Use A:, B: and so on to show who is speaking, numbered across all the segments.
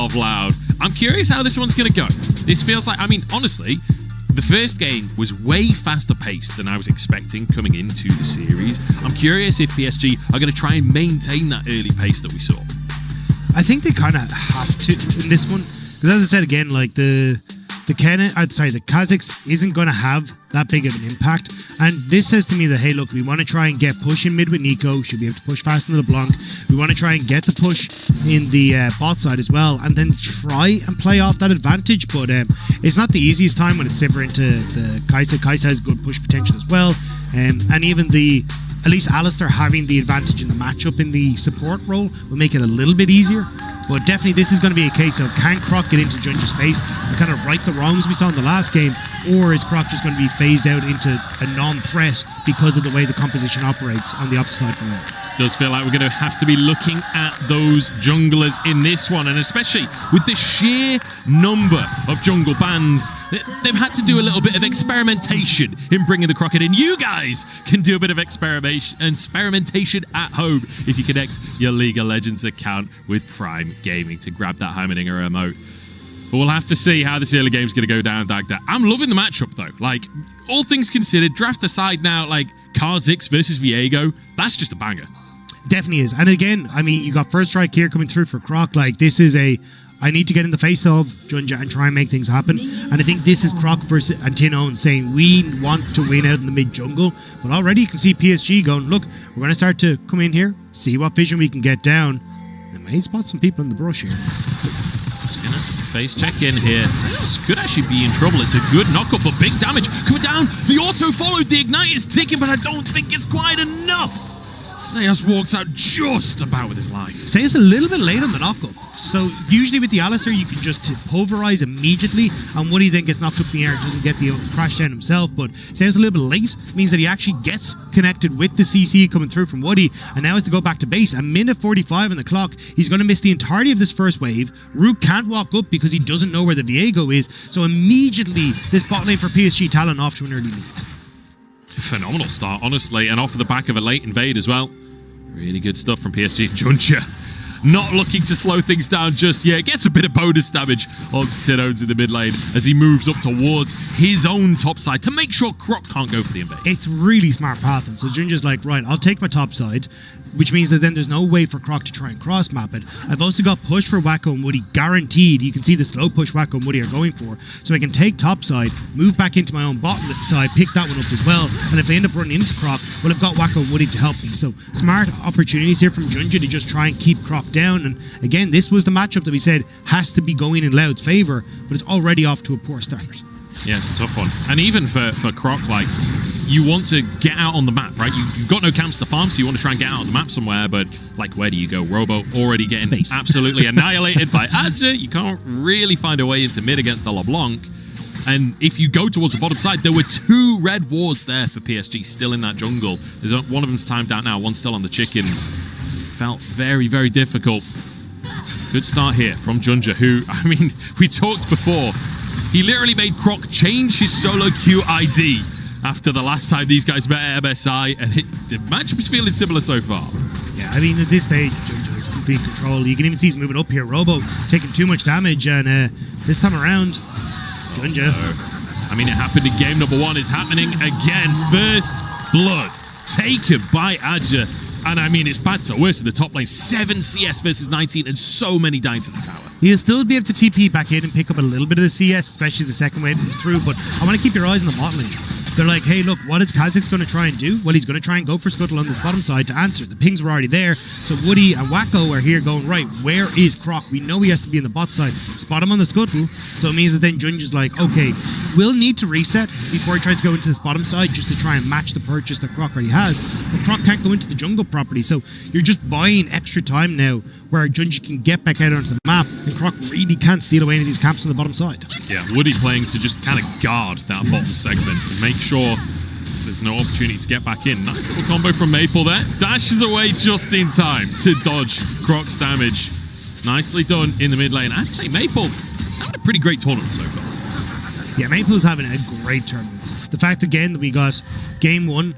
A: yourself loud. I'm curious how this one's going to go. This feels like, I mean, honestly, the first game was way faster paced than I was expecting coming into the series. I'm curious if PSG are going to try and maintain that early pace that we saw.
B: I think they kind of have to in this one, because as I said again, like the Kazakhs isn't going to have that big of an impact, and this says to me that, hey, look, we want to try and get push in mid with Nico, should be able to push fast into the Blanc. We want to try and get the push in the bot side as well, and then try and play off that advantage. But it's not the easiest time when it's ever into the Kai'Sa. Kai'Sa has good push potential as well, and even at least Alistair having the advantage in the matchup in the support role will make it a little bit easier. But definitely this is going to be a case of, can Croc get into JunJia's face and kind of right the wrongs we saw in the last game, or is Croc just going to be phased out into a non-threat because of the way the composition operates on the opposite side from him?
A: Does feel like we're going to have to be looking at those junglers in this one, and especially with the sheer number of jungle bans, they've had to do a little bit of experimentation in bringing the Croc in. You guys can do a bit of experimentation at home if you connect your League of Legends account with Prime Gaming to grab that Heimerdinger remote. But we'll have to see how this early game's going to go down, Dagda. I'm loving the matchup, though. Like, all things considered, draft aside now, like, Kha'Zix versus Viego, that's just a banger.
B: Definitely is. And again, I mean, you got first strike here coming through for Croc. Like, this is I need to get in the face of JunJia and try and make things happen. And I think this is Croc versus Tinowns saying, we want to win out in the mid jungle. But already you can see PSG going, look, we're going to start to come in here, see what vision we can get down. And may spot some people in the brush here.
A: Just gonna face check in here. This could actually be in trouble. It's a good knockup, but big damage coming down. The auto followed, the ignite is ticking, but I don't think it's quite enough. Seus walks out just about with his life.
B: Seus a little bit late on the knockup. So usually with the Alistair, you can just pulverize immediately, and Woody then gets knocked up in the air and doesn't get the crash down himself. But Seus a little bit late means that he actually gets connected with the CC coming through from Woody, and now has to go back to base. A minute 45 on the clock. He's going to miss the entirety of this first wave. Rook can't walk up because he doesn't know where the Viego is. So immediately, this bot lane for PSG Talon off to an early lead.
A: Phenomenal start, honestly, and off of the back of a late invade as well. Really good stuff from PSG. JunJia not looking to slow things down just yet. Gets a bit of bonus damage onto Tinowns in the mid lane as he moves up towards his own top side to make sure Croc can't go for the invade.
B: It's really smart pathing. So JunJia's like, right, I'll take my top side, which means that then there's no way for Croc to try and cross map it. I've also got push for Wako and Woody guaranteed. You can see the slow push Wako and Woody are going for. So I can take top side, move back into my own bottom side, pick that one up as well. And if I end up running into Croc, well, I've got Wako and Woody to help me. So smart opportunities here from JunJia to just try and keep Croc down. And again, this was the matchup that we said has to be going in Loud's favor, but it's already off to a poor start.
A: Yeah, it's a tough one. And even for Croc, like, you want to get out on the map, right? You've got no camps to farm, so you want to try and get out on the map somewhere, but, like, where do you go? Robo already getting absolutely annihilated by Azhi. You can't really find a way into mid against the LeBlanc. And if you go towards the bottom side, there were 2 red wards there for PSG still in that jungle. There's one of them's timed out now, one's still on the chickens. Felt very, very difficult. Good start here from JunJia, who, I mean, we talked before. He literally made Croc change his solo queue ID after the last time these guys met at MSI, and the matchup is feeling similar so far.
B: Yeah, I mean, at this stage, JunJia is complete control. You can even see he's moving up here. Robo taking too much damage, and this time around, JunJia.
A: I mean, it happened in game number 1. It's happening again. First blood taken by Azhi. And I mean, it's bad to worse in the top lane. 7 CS versus 19, and so many dying to the tower.
B: He'll still be able to TP back in and pick up a little bit of the CS, especially as the second wave comes through. But I want to keep your eyes on the bot lane. They're like, hey, look, what is Kha'Zix going to try and do? Well, he's going to try and go for Scuttle on this bottom side to answer. The pings were already there. So Woody and Wako are here going, right, where is Croc? We know he has to be in the bot side. Spot him on the Scuttle. So it means that then JunJia's like, okay, we'll need to reset before he tries to go into this bottom side just to try and match the purchase that Croc already has. But Croc can't go into the jungle properly. So you're just buying extra time now where JunJia can get back out onto the map, and Croc really can't steal away any of these camps on the bottom side.
A: Yeah, Woody playing to just kind of guard that bottom segment and make sure there's no opportunity to get back in. Nice little combo from Maple there. Dashes away just in time to dodge Croc's damage. Nicely done in the mid lane. I'd say Maple is having a pretty great tournament so far.
B: Yeah, Maple's having a great tournament. The fact again that we got game 1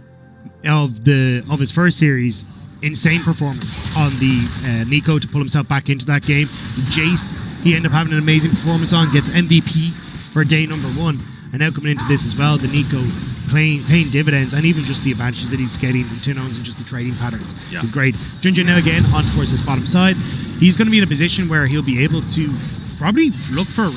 B: of his first series, insane performance on the Nico to pull himself back into that game. The Jace he ended up having an amazing performance on, gets MVP for day number 1. And now coming into this as well, the Nico paying dividends, and even just the advantages that he's getting in Tinowns and just the trading patterns is great. JunJia now again on towards this bottom side. He's going to be in a position where he'll be able to probably look for a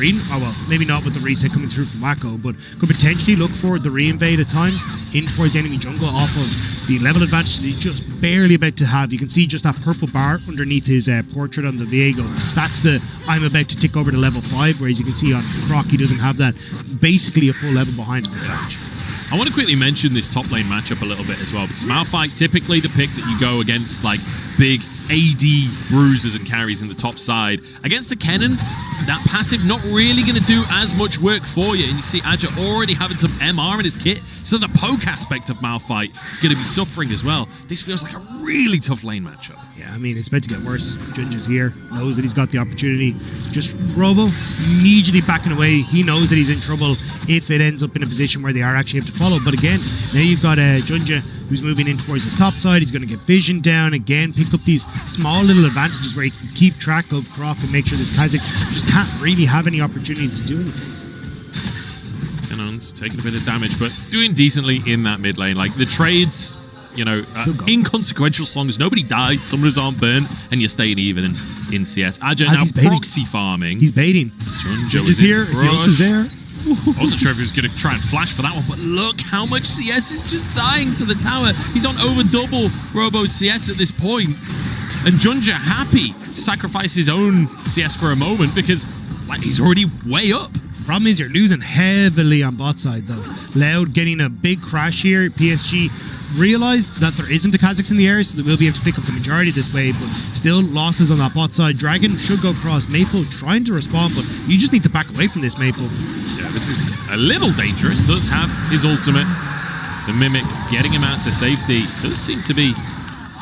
B: maybe not with the reset coming through from Wako, but could potentially look for the re-invade at times in towards the enemy jungle off of the level advantages he's just barely about to have. You can see just that purple bar underneath his portrait on the Viego. That's the I'm about to tick over to level 5, whereas you can see on Croc he doesn't have that. Basically a full level behind him this stage.
A: I want to quickly mention this top lane matchup a little bit as well, because Malphite, typically the pick that you go against like big AD bruisers and carries in the top side. Against the Kennen, that passive not really going to do as much work for you. And you see Azhi already having some MR in his kit, so the poke aspect of Malphite going to be suffering as well. This feels like a really tough lane matchup.
B: Yeah, I mean, it's about to get worse. JunJia's here, knows that he's got the opportunity. Just Robo immediately backing away. He knows that he's in trouble if it ends up in a position where they are actually have to follow. But again, now you've got JunJia who's moving in towards his top side. He's going to get vision down again, pick up these small little advantages where he can keep track of Croc and make sure this Kha'Zix just can't really have any opportunity to do anything.
A: Tinowns taking a bit of damage, but doing decently in that mid lane. Like the trades, you know, inconsequential as long as nobody dies, summoners aren't burned, and you're staying even in CS. Azhi now proxy farming.
B: He's baiting.
A: JunJia
B: is here. The ult is there.
A: I wasn't sure if he was going to try and flash for that one, but look how much CS is just dying to the tower. He's on over double Robo's CS at this point. And JunJia happy to sacrifice his own CS for a moment because like he's already way up.
B: Problem is you're losing heavily on bot side though. Loud getting a big crash here. PSG realize that there isn't a Kha'Zix in the area, so they will be able to pick up the majority this way, but still losses on that bot side. Dragon should go across. Maple trying to respond, but you just need to back away from this, Maple.
A: Yeah, this is a little dangerous. Does have his ultimate. The Mimic getting him out to safety. Does seem to be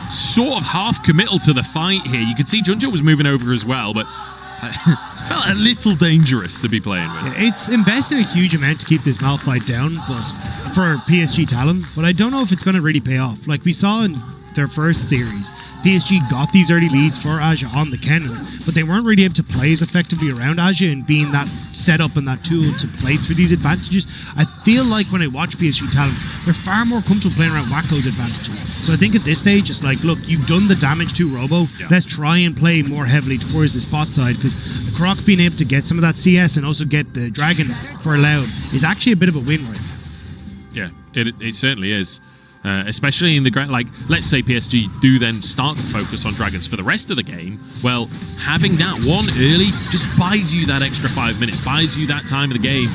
A: sort of half committal to the fight here. You could see JunJia was moving over as well, but felt a little dangerous to be playing with.
B: Yeah, it's investing a huge amount to keep this Malphite down, but for PSG talent, but I don't know if it's going to really pay off. Like we saw in their first series, PSG got these early leads for Azhi on the Kennen, but they weren't really able to play as effectively around Azhi and being that setup and that tool to play through these advantages. I feel like when I watch PSG talent, they're far more comfortable playing around Wako's advantages. So I think at this stage, it's like, look, you've done the damage to Robo. Yeah. Let's try and play more heavily towards this bot side, because the Croc being able to get some of that CS and also get the Dragon for Loud is actually a bit of a win right now.
A: Yeah, it certainly is. Especially in the ground, like, let's say PSG do then start to focus on Dragons for the rest of the game. Well, having that one early just buys you that extra 5 minutes, buys you that time of the game.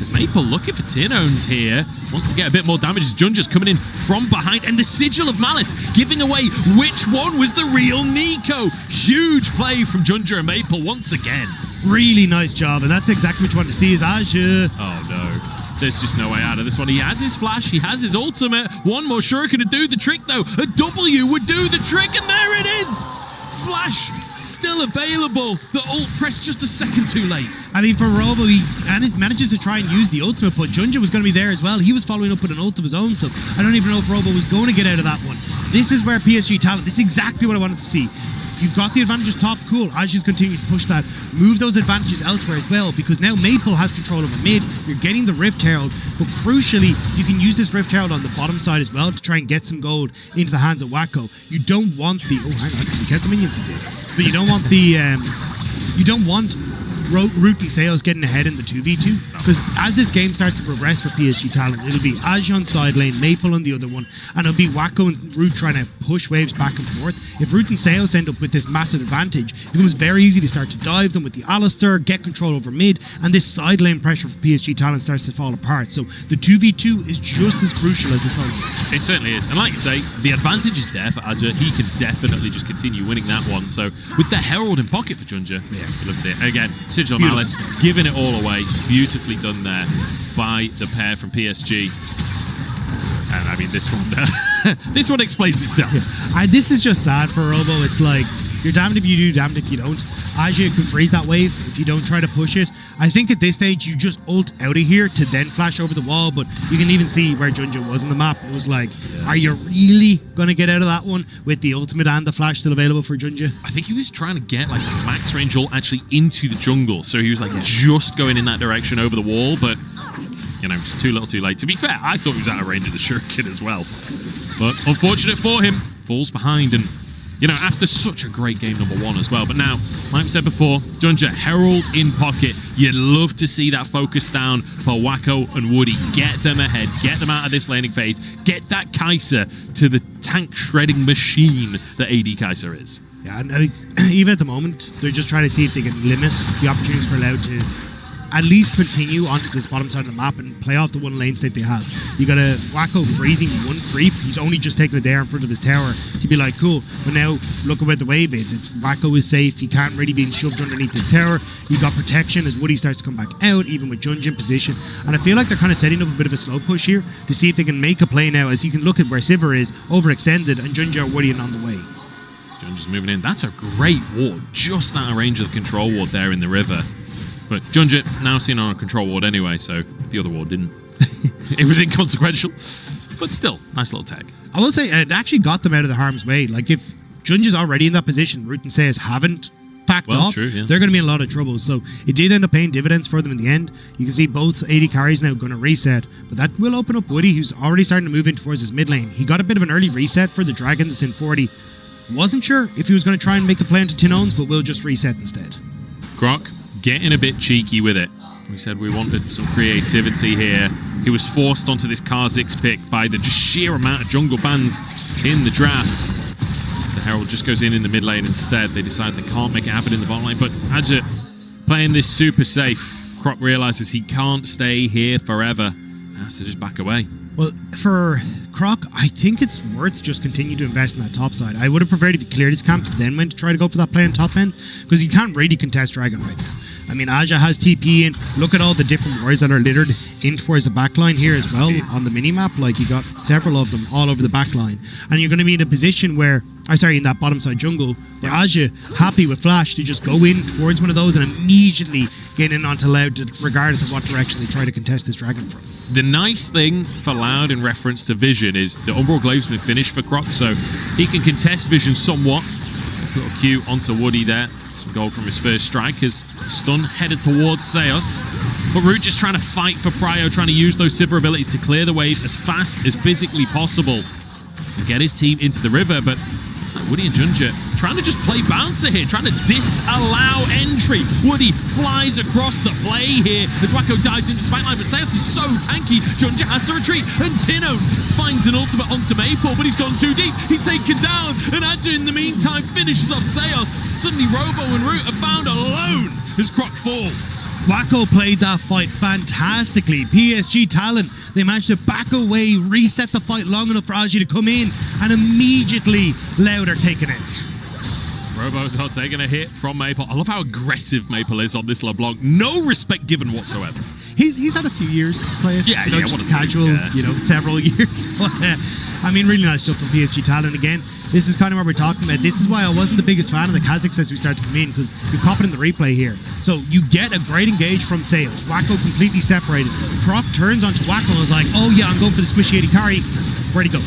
A: As Maple looking for Tinowns here, wants to get a bit more damage as JunJia's coming in from behind, and the Sigil of Malice giving away which one was the real Nico. Huge play from JunJia and Maple once again.
B: Really nice job, and that's exactly what you want to see is Azhi.
A: Oh no. There's just no way out of this one. He has his flash, he has his ultimate. One more shuriken to do the trick though. A W would do the trick, and there it is! Flash still available. The ult pressed just a second too late.
B: I mean, for Robo, he manages to try and use the ultimate, but JunJia was going to be there as well. He was following up with an ult of his own, so I don't even know if Robo was going to get out of that one. This is where PSG talent, this is exactly what I wanted to see. You've got the advantages top, cool. Azhi's continuing to push that. Move those advantages elsewhere as well, because now Maple has control over mid. You're getting the Rift Herald, but crucially, you can use this Rift Herald on the bottom side as well to try and get some gold into the hands of Wako. You don't want the... Oh, hang on. You count the minions he did. But you don't want the... you don't want Root and Sales getting ahead in the 2v2, because as this game starts to progress for PSG talent, it'll be Azhi on side lane, Maple on the other one, and it'll be Wako and Root trying to push waves back and forth. If Root and Sales end up with this massive advantage, it becomes very easy to start to dive them with the Alistair, get control over mid, and this side lane pressure for PSG talent starts to fall apart. So the 2v2 is just as crucial as the side lane.
A: It certainly is, and like you say, the advantage is there for Azhi. He can definitely just continue winning that one. So with the Herald in pocket for JunJia, let's see it again. Sigil of Malice, giving it all away. Beautifully done there by the pair from PSG. And I mean, this one, this one explains itself.
B: This is just sad for Robo. It's like, you're damned if you do, damned if you don't. Azhi can freeze that wave if you don't try to push it. I think at this stage you just ult out of here to then flash over the wall, but you can even see where JunJia was on the map. It was like, are you really going to get out of that one with the ultimate and the flash still available for JunJia?
A: I think he was trying to get like a max range ult actually into the jungle, so he was like just going in that direction over the wall, but you know, just too little too late. To be fair, I thought he was out of range of the shuriken as well, but unfortunate for him, falls behind. And you know, after such a great game number 1 as well. But now, like I said before, JunJia, Herald in pocket. You'd love to see that focus down for Wako and Woody. Get them ahead. Get them out of this laning phase. Get that Kai'Sa to the tank shredding machine that AD Kai'Sa is.
B: Yeah, and even at the moment, they're just trying to see if they can limit the opportunities for Loud to at least continue onto this bottom side of the map and play off the one lane state they have. You got a Wako freezing one creep. He's only just taking it there in front of his tower to be like, cool. But now look at where the wave is. It's Wako is safe. He can't really be shoved underneath his tower. You got protection as Woody starts to come back out, even with JunJia in position. And I feel like they're kind of setting up a bit of a slow push here to see if they can make a play now, as you can look at where Sivir is overextended and JunJia are Woody and on the way.
A: JunJia's moving in. That's a great ward. Just out of range of the control ward there in the river. But JunJia now seen on a control ward anyway, so the other ward didn't. It was inconsequential, but still, nice little tag.
B: I will say, it actually got them out of the harm's way. Like, if JunJia's already in that position, Root and Sayas haven't backed off,
A: true, yeah.
B: They're going to be in a lot of trouble. So it did end up paying dividends for them in the end. You can see both AD carries now going to reset, but that will open up Woody, who's already starting to move in towards his mid lane. He got a bit of an early reset for the Dragon that's in 40. Wasn't sure if he was going to try and make a play into Tinowns, but will just reset instead.
A: Croc getting a bit cheeky with it. We said we wanted some creativity here. He was forced onto this Kha'Zix pick by the just sheer amount of jungle bans in the draft. As the Herald just goes in the mid lane instead. They decide they can't make it happen in the bottom lane. But Azhi playing this super safe. Croc realizes he can't stay here forever. Has to just back away.
B: Well, for Croc, I think it's worth just continue to invest in that top side. I would have preferred if he cleared his camps, then went to try to go for that play on top end, because you can't really contest Dragon right now. I mean, Azhi has TP in. Look at all the different warriors that are littered in towards the backline here as well on the mini-map. Like, you got several of them all over the backline. And you're going to be in a position where, in that bottom side jungle, where Azhi, happy with Flash, to just go in towards one of those and immediately get in onto Loud, regardless of what direction they try to contest this Dragon from.
A: The nice thing for Loud in reference to Vision is the Umbral Glaive's been finished for Croc, so he can contest Vision somewhat. Nice little Q onto Woody there. Some gold from his first strike as stun headed towards Sayos. But Root just trying to fight for Prio, trying to use those Sivir abilities to clear the wave as fast as physically possible and get his team into the river. But it's like Woody and JunJia trying to just play bouncer here, trying to disallow entry. Woody flies across the play here as Wako dives into the backline, but Sayos is so tanky, JunJia has to retreat, and Tinowns finds an ultimate onto Maple, but he's gone too deep, he's taken down, and Azhi in the meantime finishes off Sayos. Suddenly Robo and Root are found alone as Croc falls.
B: Wako played that fight fantastically. PSG talent, they managed to back away, reset the fight long enough for Azhi to come in, and immediately Loud are taken out.
A: Robo's not taking a hit from Maple. I love how aggressive Maple is on this LeBlanc. No respect given whatsoever.
B: He's had a few years playing.
A: Yeah,
B: just casual, several years. But really nice stuff from PSG talent again. This is kind of what we're talking about. This is why I wasn't the biggest fan of the Kha'Zix as we start to come in, because you cop it in the replay here. So you get a great engage from Sayos. Wako completely separated. Croc turns onto Wako and is like, oh yeah, I'm going for the squishy 80 carry. Where'd he go?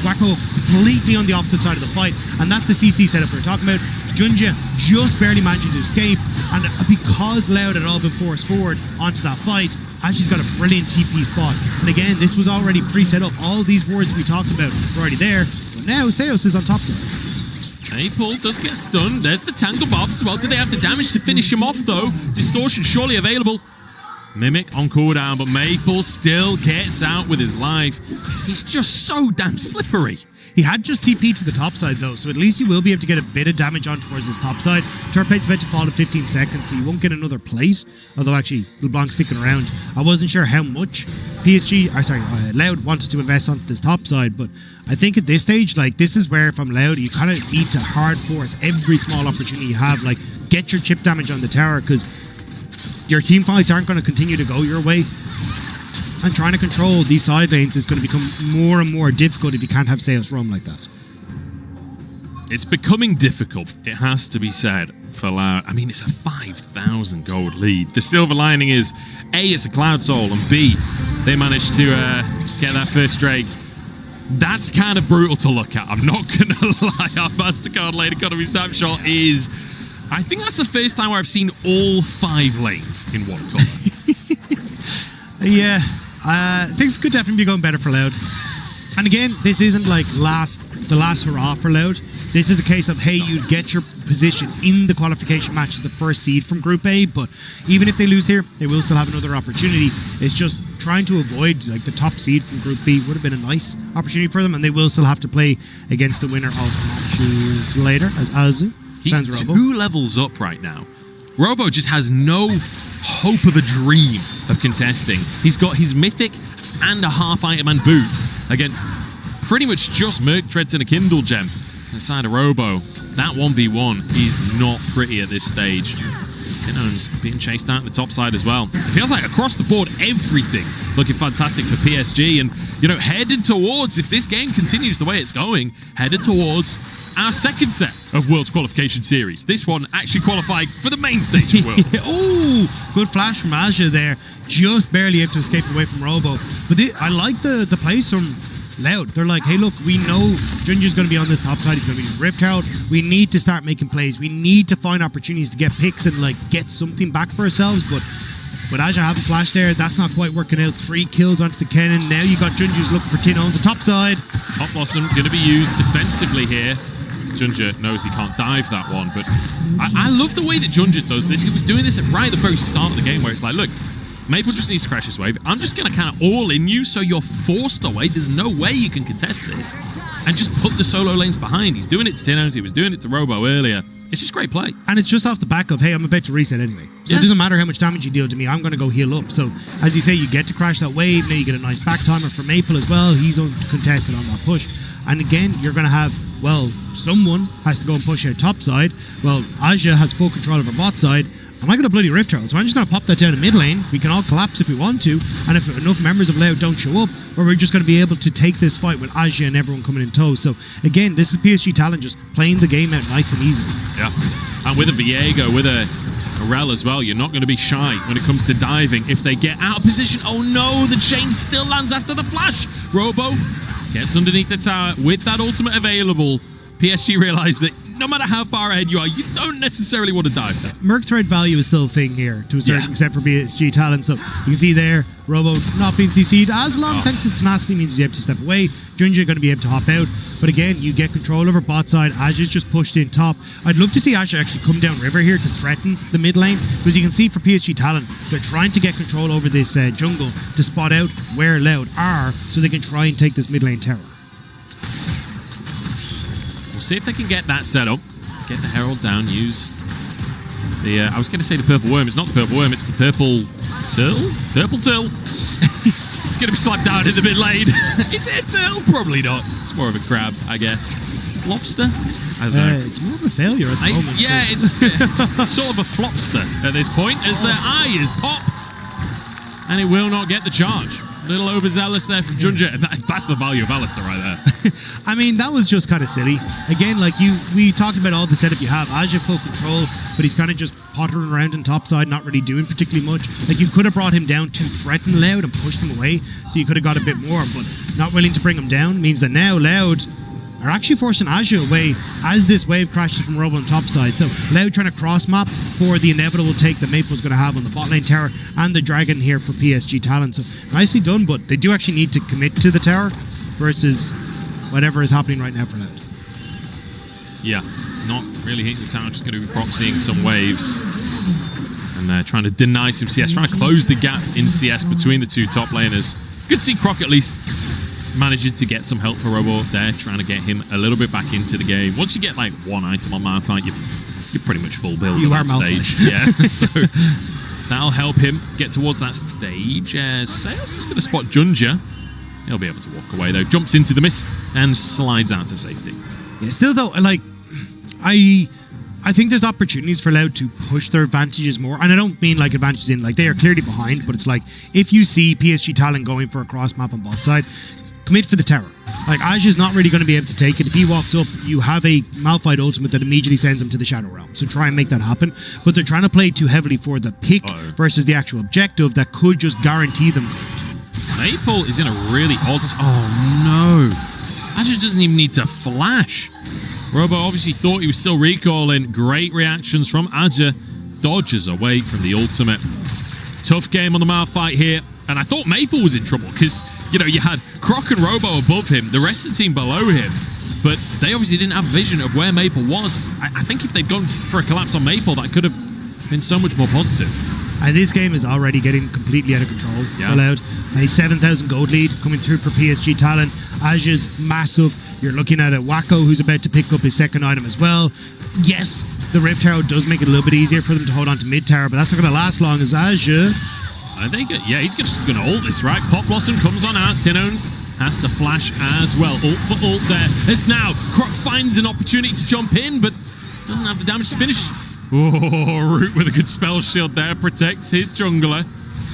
B: Wako completely on the opposite side of the fight, and that's the CC setup we're talking about. JunJia just barely managing to escape, and because Loud had all been forced forward onto that fight, Azhi's got a brilliant TP spot. And again, this was already pre-set up. All these wards that we talked about were already there, but now Sayos is on top side.
A: Maple does get stunned. There's the Tangle Bobs as well. Do they have the damage to finish him off though? Distortion surely available. Mimic on cooldown, but Maple still gets out with his life. He's just so damn slippery.
B: He had just TP to the top side though, so at least you will be able to get a bit of damage on towards his top side. Turret plate's about to fall in 15 seconds, so you won't get another plate. Although actually, LeBlanc sticking around. I wasn't sure how much Loud wanted to invest on this top side, but I think at this stage, like, this is where, if I'm Loud, you kind of need to hard force every small opportunity you have. Like, get your chip damage on the tower, because your team fights aren't going to continue to go your way. And trying to control these side lanes is going to become more and more difficult if you can't have Sayos roam like that.
A: It's becoming difficult, it has to be said, for Loud. I mean, it's a 5,000 gold lead. The silver lining is, A, it's a Cloud Soul, and B, they managed to get that first Drake. That's kind of brutal to look at. I'm not going to lie. Our MasterCard lane economy snapshot is... I think that's the first time where I've seen all 5 lanes in one color.
B: Yeah, things could definitely be going better for Loud. And again, this isn't like the last hurrah for Loud. This is the case of, hey, you get your position in the qualification match as the first seed from Group A, but even if they lose here, they will still have another opportunity. It's just trying to avoid like the top seed from Group B would have been a nice opportunity for them, and they will still have to play against the winner of matches later as Azhi.
A: He's 2 levels up right now. Robo just has no hope of a dream of contesting. He's got his mythic and a half item and boots against pretty much just Merc Treads and a Kindle gem. Inside of Robo, that 1v1 is not pretty at this stage. Tinowns being chased out the top side as well. It feels like across the board, everything looking fantastic for PSG. And, you know, headed towards, if this game continues the way it's going, headed towards our second set of Worlds Qualification Series. This one actually qualifying for the main stage of Worlds.
B: Oh, good flash from Azhi there. Just barely able to escape away from Robo. But I like the plays from Loud. They're like, hey, look, we know JunJia's going to be on this top side. He's going to be in Rift Herald. We need to start making plays. We need to find opportunities to get picks and like get something back for ourselves. But with Azhi having flash there, that's not quite working out. 3 kills onto the cannon. Now you got JunJia's looking for Tinowns, the top side.
A: Top Blossom going to be used defensively here. JunJia knows he can't dive that one, but I love the way that JunJia does this. He was doing this right at the very start of the game where it's like, look, Maple just needs to crash this wave. I'm just going to kind of all in you so you're forced away. There's no way you can contest this. And just put the solo lanes behind. He's doing it to Tinowns. He was doing it to Robo earlier. It's just great play.
B: And it's just off the back of, hey, I'm about to reset anyway. So it doesn't matter how much damage you deal to me. I'm going to go heal up. So as you say, you get to crash that wave. Now you get a nice back timer for Maple as well. He's uncontested on that push. And again, you're going to have, well, someone has to go and push out top side. Well, Azhi has full control of her bot side. And I got a bloody Rift Herald, so I'm just going to pop that down in mid lane. We can all collapse if we want to, and if enough members of Loud don't show up, or we're just going to be able to take this fight with Azhi and everyone coming in tow. So again, this is PSG talent just playing the game out nice and easy.
A: Yeah, and with a Viego, with a Rel as well, you're not going to be shy when it comes to diving. If they get out of position, oh no, the chain still lands after the flash. Robo gets underneath the tower with that ultimate available. PSG realize that no matter how far ahead you are, you don't necessarily want to dive there.
B: Merc thread value is still a thing here to a certain extent for PSG talent. So you can see there, Robo not being CC'd as long thanks to tenacity means he's able to step away. JunJia going to be able to hop out. But again, you get control over bot side. Azhi's just pushed in top. I'd love to see Azhi actually come down river here to threaten the mid lane, because you can see for PSG talent, they're trying to get control over this jungle to spot out where Loud are so they can try and take this mid lane tower.
A: We'll see if they can get that set up. Get the Herald down, use the... I was going to say the Purple Worm. It's not the Purple Worm, it's the Purple Turtle? Purple Turtle. It's going to be slapped down in the mid lane. Is it a turtle? Probably not. It's more of a crab, I guess. Lobster? I don't know.
B: It's more of a failure at the moment.
A: Yeah, it's sort of a flopster at this point, as their eye is popped. And it will not get the charge. A little overzealous there from JunJia. That's the value of Alistair right there.
B: I mean, that was just kind of silly. Again, like we talked about all the setup you have. Azhi full control, but he's kind of just pottering around on top side, not really doing particularly much. Like, you could have brought him down to threaten Loud and pushed him away, so you could have got a bit more, but not willing to bring him down means that now Loud are actually forcing Azhi away as this wave crashes from Robo on top side. So Loud trying to cross map for the inevitable take that Maple's going to have on the bot lane tower and the dragon here for PSG talent. So nicely done, but they do actually need to commit to the tower versus whatever is happening right now for Loud.
A: Yeah, not really hitting the tower, just going to be proxying some waves and trying to deny some CS, trying to close the gap in CS between the two top laners. Good to see Croc at least managing to get some help for Robo up there, trying to get him a little bit back into the game. Once you get like one item on Malphite, you're pretty much full build on that stage. Yeah, so that'll help him get towards that stage. Sales is going to spot JunJia. He'll be able to walk away though. Jumps into the mist and slides out to safety.
B: Yeah, still though, like I think there's opportunities for Loud to push their advantages more. And I don't mean like advantages in like they are clearly behind, but it's like if you see PSG talent going for a cross map on bot side, commit for the tower. Like, Azhi's not really going to be able to take it. If he walks up, you have a Malphite ultimate that immediately sends him to the Shadow Realm. So try and make that happen. But they're trying to play too heavily for the pick versus the actual objective that could just guarantee them gold.
A: Maple is in a really odd... Oh, no. Azhi doesn't even need to flash. Robo obviously thought he was still recalling. Great reactions from Azhi. Dodges away from the ultimate. Tough game on the Malphite here. And I thought Maple was in trouble because, you know, you had Croc and Robo above him, the rest of the team below him. But they obviously didn't have vision of where Maple was. I think if they'd gone for a collapse on Maple, that could have been so much more positive.
B: And this game is already getting completely out of control.
A: Yeah.
B: Allowed a 7,000 gold lead coming through for PSG Talent. Azhi's massive. You're looking at a Wako who's about to pick up his second item as well. Yes, the Rift Tower does make it a little bit easier for them to hold on to mid tower, but that's not going to last long as Azhi.
A: I think, yeah, he's just going to ult this, right? Pop Blossom comes on out. Tinowns has the flash as well. Ult for ult there. It's now. Croc finds an opportunity to jump in, but doesn't have the damage to finish. Oh, Root with a good spell shield there. Protects his jungler.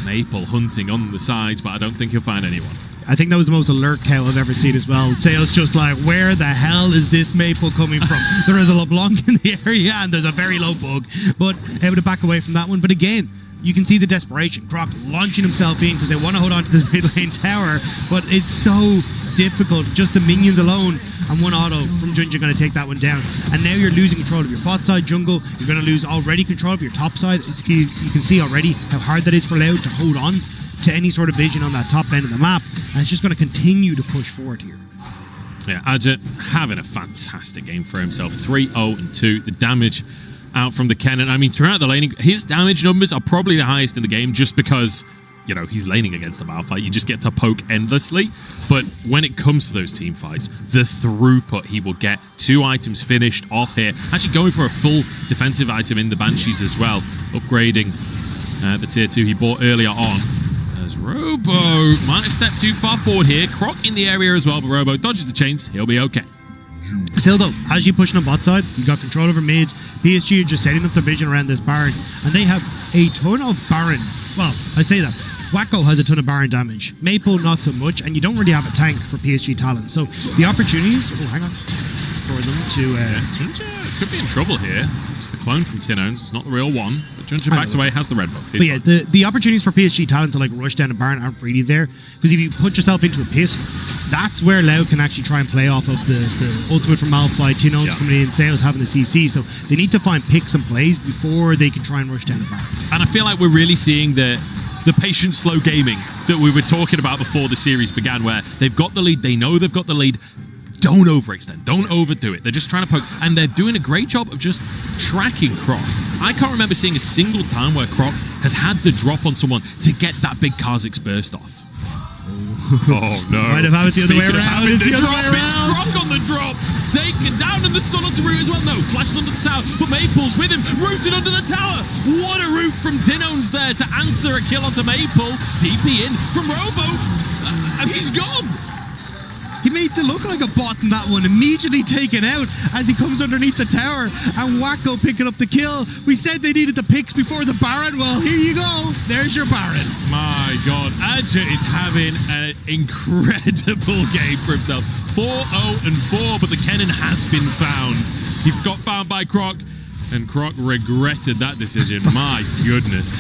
A: Maple hunting on the sides, but I don't think he'll find anyone. I
B: think that was the most alert cow I've ever seen as well. Sale's just like, where the hell is this Maple coming from? There is a LeBlanc in the area, and there's a very low bug, but able to back away from that one. But again, you can see the desperation. Croc launching himself in because they want to hold on to this mid lane tower, but it's so difficult. Just the minions alone and one auto from JunJia going to take that one down. And now you're losing control of your bot side jungle. You're going to lose already control of your top side. You can see already how hard that is for Loud to hold on to any sort of vision on that top end of the map. And it's just going to continue to push forward here.
A: Yeah, Azhi having a fantastic game for himself. 3-0-2. The damage out from the cannon. I mean, throughout the laning, his damage numbers are probably the highest in the game just because, you know, he's laning against the Malphite. You just get to poke endlessly. But when it comes to those team fights, the throughput he will get. 2 items finished off here. Actually going for a full defensive item in the Banshees as well. Upgrading the tier 2 he bought earlier on. As Robo might have stepped too far forward here. Croc in the area as well, but Robo dodges the chains. He'll be okay.
B: Still though, as you pushing on bot side, you got control over mid. PSG are just setting up their vision around this Baron, and they have a ton of Baron. Well, I say that. Wako has a ton of Baron damage. Maple, not so much, and you don't really have a tank for PSG Talent. So the opportunities, hang on, for them to...
A: JunJia could be in trouble here. It's the clone from Tinowns. It's not the real one. But JunJia backs away, has the red buff.
B: But yeah, the opportunities for PSG Talent to like rush down a Baron aren't really there. Because if you put yourself into a pit, that's where Loud can actually try and play off of the ultimate from Malphite. Tinowns coming in, Sales having the CC. So they need to find picks and plays before they can try and rush down a Baron.
A: And I feel like we're really seeing the patient, slow gaming that we were talking about before the series began, where they've got the lead, they know they've got the lead. Don't overextend. Don't overdo it. They're just trying to poke. And they're doing a great job of just tracking Croc. I can't remember seeing a single time where Croc has had the drop on someone to get that big Kha'Zix burst off. Oh, no.
B: Might have had it the other way around.
A: It's Croc on the drop. Taken down in the stun onto Root as well. No, flashes under the tower. But Maple's with him. Rooted under the tower. What a root from Tinowns there to answer a kill onto Maple. TP in from Robo. And he's gone.
B: He made to look like a bot in that one, immediately taken out as he comes underneath the tower, and Wako picking up the kill. We said they needed the picks before the Baron. Well, here you go. There's your Baron.
A: My God, Azhi is having an incredible game for himself. 4-0-4, but the cannon has been found. He got found by Croc, and Croc regretted that decision. My goodness.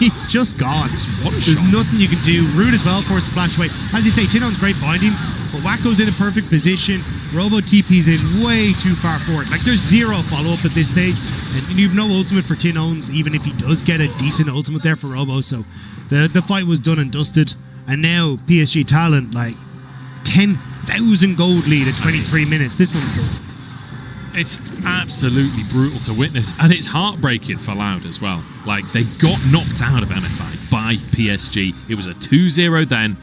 B: He's just gone.
A: There's
B: nothing you can do. Rude as well, forced to flash away. As you say, Tinowns great binding, but Wako's in a perfect position. Robo TP's in way too far forward. Like, there's zero follow-up at this stage, and you've no ultimate for Tinowns, even if he does get a decent ultimate there for Robo. So the fight was done and dusted, and now PSG Talent, like, 10,000 gold lead at 23 minutes. This one's done.
A: It's absolutely brutal to witness, and it's heartbreaking for Loud as well. Like, they got knocked out of MSI by PSG. It was a 2-0 then,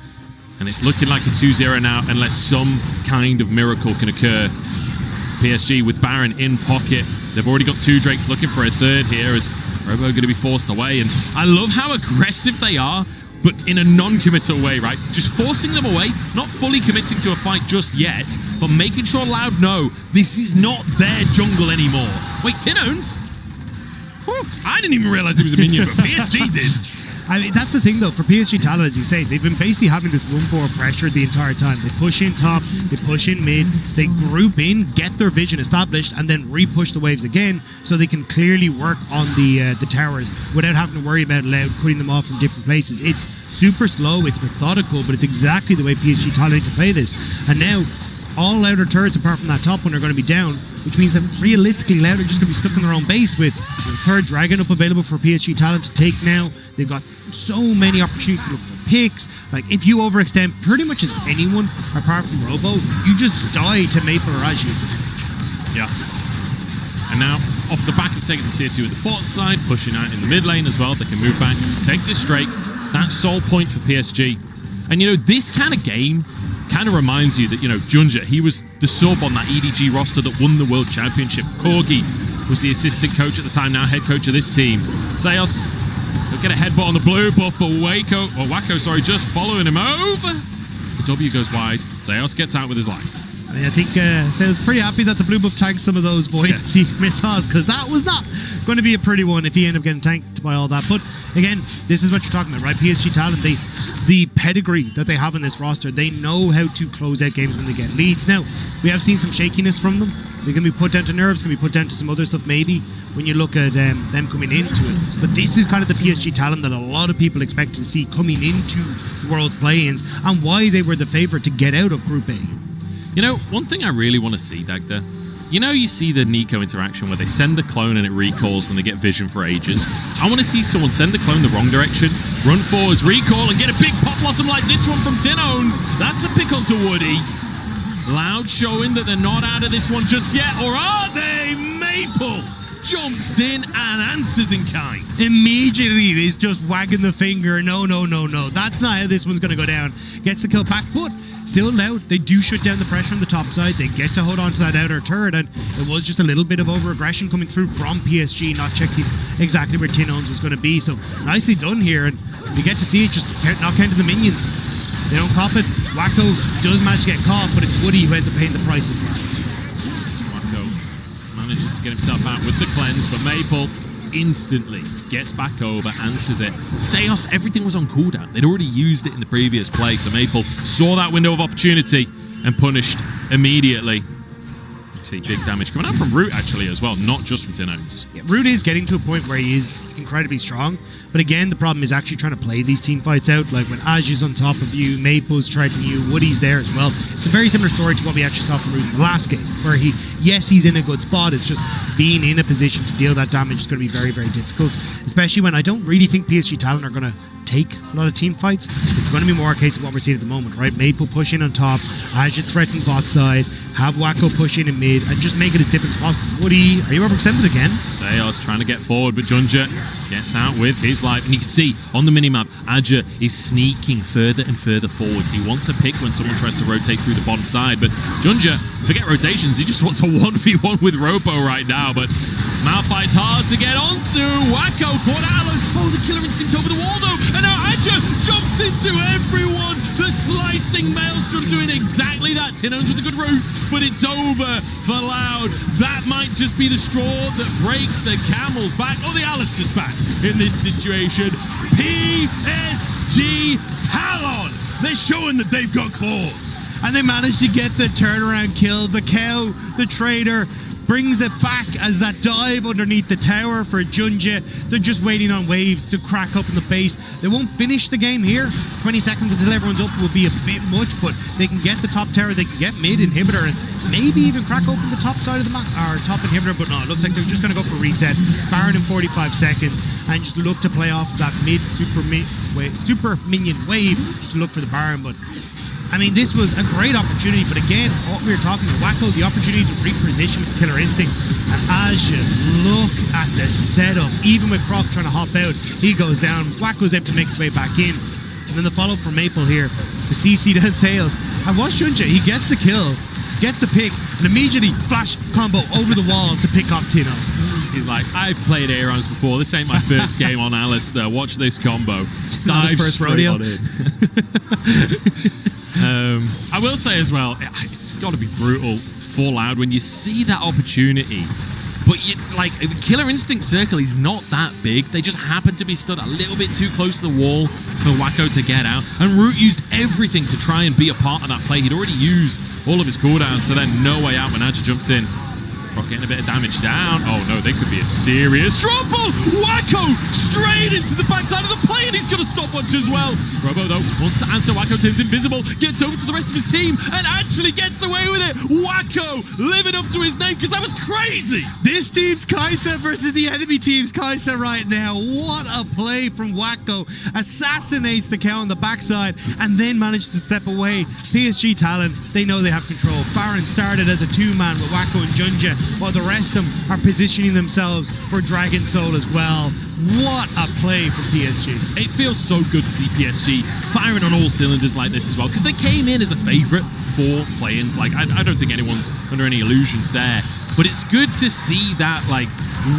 A: and it's looking like a 2-0 now, unless some kind of miracle can occur. PSG with Baron in pocket. They've already got 2 Drakes looking for a third here, as Robo going to be forced away. And I love how aggressive they are, but in a non-committal way, right? Just forcing them away, not fully committing to a fight just yet, but making sure Loud know this is not their jungle anymore. Wait, Tinowns? Whew, I didn't even realize it was a minion, but PSG did.
B: I mean, that's the thing though, for PSG Talent, as you say, they've been basically having this 1-4 pressure the entire time. They push in top, they push in mid, they group in, get their vision established, and then re-push the waves again, so they can clearly work on the towers without having to worry about Loud cutting them off from different places. It's super slow, it's methodical, but it's exactly the way PSG Talent need to play this. And now, all Louder turrets apart from that top one are going to be down, which means that realistically Loud are just going to be stuck in their own base with the third Dragon up available for PSG Talent to take now. They've got so many opportunities to look for picks. Like, if you overextend pretty much as anyone apart from Robo, you just die to Maple or Azhi at this stage.
A: Yeah. And now, off the back of taking the tier 2 at the bot side, pushing out in the mid lane as well, they can move back, take this Drake. That's sole point for PSG. And, you know, this kind of game kind of reminds you that, you know, JunJia, he was the sub on that EDG roster that won the World Championship. Corgi was the assistant coach at the time, now head coach of this team. Seos, he'll get a headbutt on the blue buff, but Wako, just following him over. The W goes wide. Seos gets out with his life.
B: I mean, I think Seos pretty happy that the blue buff tanked some of those buoyancy missiles, because that was not going to be a pretty one if he ended up getting tanked by all that. But again, this is what you're talking about, right? PSG Talent, the pedigree that they have in this roster, they know how to close out games when they get leads. Now, we have seen some shakiness from them. They're going to be put down to nerves, going to be put down to some other stuff maybe when you look at them coming into it. But this is kind of the PSG Talent that a lot of people expect to see coming into World Play-ins, and why they were the favourite to get out of Group A.
A: You know, one thing I really want to see, Dagda, you know, you see the Nico interaction where they send the clone and it recalls and they get vision for ages. I want to see someone send the clone the wrong direction, run forwards, recall, and get a big pop blossom like this one from Tinowns. That's a pick onto Woody. Loud showing that they're not out of this one just yet, or are they? Maple jumps in and answers in kind.
B: Immediately, he's just wagging the finger. No. That's not how this one's going to go down. Gets the kill back, but still Loud, they do shut down the pressure on the top side. They get to hold on to that outer turret, and it was just a little bit of over-aggression coming through from PSG, not checking exactly where Tinowns was going to be. So nicely done here, and you get to see it just not counting the minions. They don't cop it. Wako does manage to get caught, but it's Woody who ends up paying the price as well.
A: Wako manages to get himself out with the cleanse, but Maple instantly gets back over, answers it. Seos, everything was on cooldown. They'd already used it in the previous play, so Maple saw that window of opportunity and punished immediately. See big damage coming out from Root actually as well, not just from Tinowns.
B: Yeah, Root is getting to a point where he is incredibly strong, but again, the problem is actually trying to play these team fights out. Like when Azhi's on top of you, Maple's threatening you, Woody's there as well. It's a very similar story to what we actually saw from Root in the last game, where he's in a good spot. It's just being in a position to deal that damage is going to be very, very difficult, especially when I don't really think PSG Talent are going to take a lot of team fights. It's going to be more a case of what we're seeing at the moment, right? Maple push in on top, Azhi threaten bot side, have Wako push in mid, and just make it as different as possible. Woody, are you overextended again?
A: Seos trying to get forward, but JunJia gets out with his life. And you can see on the minimap, Azhi is sneaking further and further forwards. He wants a pick when someone tries to rotate through the bottom side, but JunJia, forget rotations, he just wants a 1v1 with Robo right now, but Malphite's hard to get onto. Wako caught out. Oh, the killer instinct over the wall though, and now Azhi jumps into everyone. The slicing Maelstrom doing exactly that. Tinowns with a good root, but it's over for Loud. That might just be the straw that breaks the camel's back, or the Alistair's back in this situation. PSG Talon, they're showing that they've got claws.
B: And they managed to get the turnaround kill. The cow, the trader, brings it back as that dive underneath the tower for JunJia. They're just waiting on waves to crack up in the base. They won't finish the game here. 20 seconds until everyone's up will be a bit much, but they can get the top tower, they can get mid inhibitor, and maybe even crack open the top side of the map, or top inhibitor, but no, it looks like they're just going to go for reset. Baron in 45 seconds, and just look to play off that mid super minion wave to look for the Baron, but I mean, this was a great opportunity, but again, what we were talking about, Wako, the opportunity to reposition with Killer Instinct, and as you look at the setup, even with Croc trying to hop out, he goes down, Wako's able to make his way back in, and then the follow-up from Maple here, to CC down Sales, and watch JunJia, he gets the kill, gets the pick, and immediately flash combo over the wall to pick off Tinowns.
A: He's like, I've played Aerons before, this ain't my first game on Alistair, watch this combo.
B: Not his first rodeo.
A: I will say as well, it's got to be brutal for Loud when you see that opportunity, But like the Killer Instinct circle is not that big. They just happen to be stood a little bit too close to the wall for Wako to get out. And Root used everything to try and be a part of that play. He'd already used all of his cooldowns, so then no way out when Azhi jumps in. Croc getting a bit of damage down. Oh no, they could be in serious trouble. Wako straight into the backside of the play, and he's going to stopwatch as well. Robo though wants to answer. Wako turns invisible, gets over to the rest of his team, and actually gets away with it. Wako living up to his name, because that was crazy.
C: This team's Kai'Sa versus the enemy team's Kai'Sa right now. What a play from Wako. Assassinates the cow on the backside and then manages to step away. PSG Talon, they know they have control. Baron started as a two-man with Wako and JunJia, while the rest of them are positioning themselves for Dragon Soul as well. What a play from PSG.
A: It feels so good to see PSG firing on all cylinders like this as well, because they came in as a favourite for play-ins. Like, I don't think anyone's under any illusions there. But it's good to see that, like,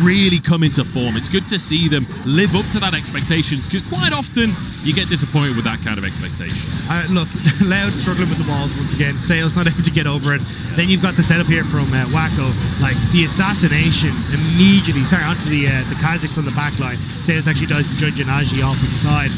A: really come into form. It's good to see them live up to that expectations, because quite often you get disappointed with that kind of expectation.
C: Look, Loud struggling with the balls once again. Sale's not able to get over it. Then you've got the setup here from Wako, like the assassination immediately. Sorry, onto the Kazakhs on the back line. Sales actually does the JunJia and Azhi off to the side.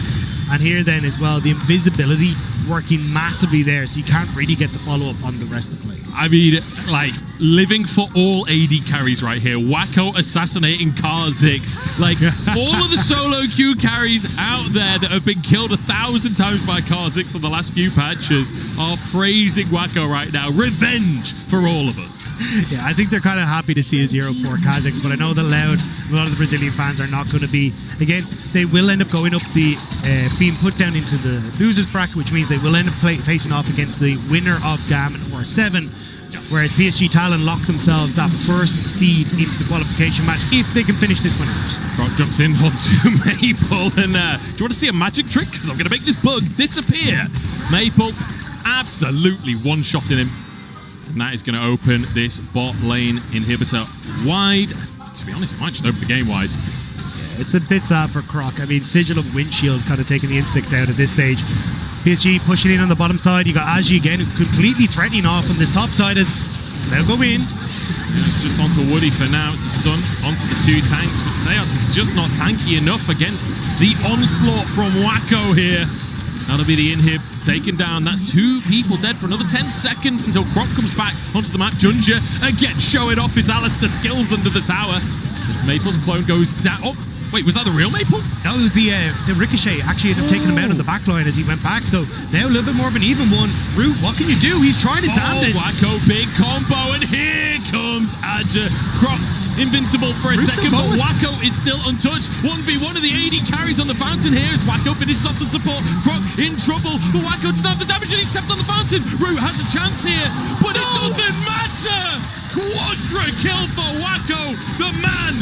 C: And here then as well, the invisibility working massively there, so you can't really get the follow-up on the rest of the play.
A: I mean, like, living for all AD carries right here. Wako assassinating Kazakhs. Like, all of the solo queue carries out there that have been killed 1,000 times by Kazakhs on the last few patches are praising Wako right now. Revenge for all of us.
C: Yeah, I think they're kind of happy to see a 0-4 Kazakhs, but I know that Loud, a lot of the Brazilian fans are not going to be. Again, they will end up going up the, being put down into the losers bracket, which means they will end up facing off against the winner of GAM or 7. Whereas PSG Talon lock themselves that first seed into the qualification match if they can finish this one out.
A: Croc jumps in onto Maple, and do you want to see a magic trick? Because I'm going to make this bug disappear. Maple absolutely one-shotting him. And that is going to open this bot lane inhibitor wide. To be honest, it might just open the game wide.
C: Yeah, it's a bit sad for Croc. I mean, Sigil of Windshield kind of taking the insect out at this stage. PSG pushing in on the bottom side. You got Azhi again, completely threatening off on this top side as they'll go in.
A: It's just onto Woody for now. It's a stun onto the two tanks, but Seos is just not tanky enough against the onslaught from Wako here. That'll be the inhib taken down. That's 2 people dead for another 10 seconds until Croc comes back onto the map. JunJia again showing off his Alistair skills under the tower. As Maple's clone goes down. Oh, wait, was that the real Maple?
C: No, it was the Ricochet actually ended up taking him out on the back line as he went back. So now a little bit more of an even one. Root, what can you do? He's trying his damnedest.
A: Wako, big combo, and here comes Azhi. Croc invincible for a second, but Wako is still untouched. 1v1 of the AD carries on the fountain here as Wako finishes off the support. Croc in trouble, but Wako doesn't have the damage and he stepped on the fountain. Root has a chance here, but it doesn't matter. Quadra kill for Wako, the man.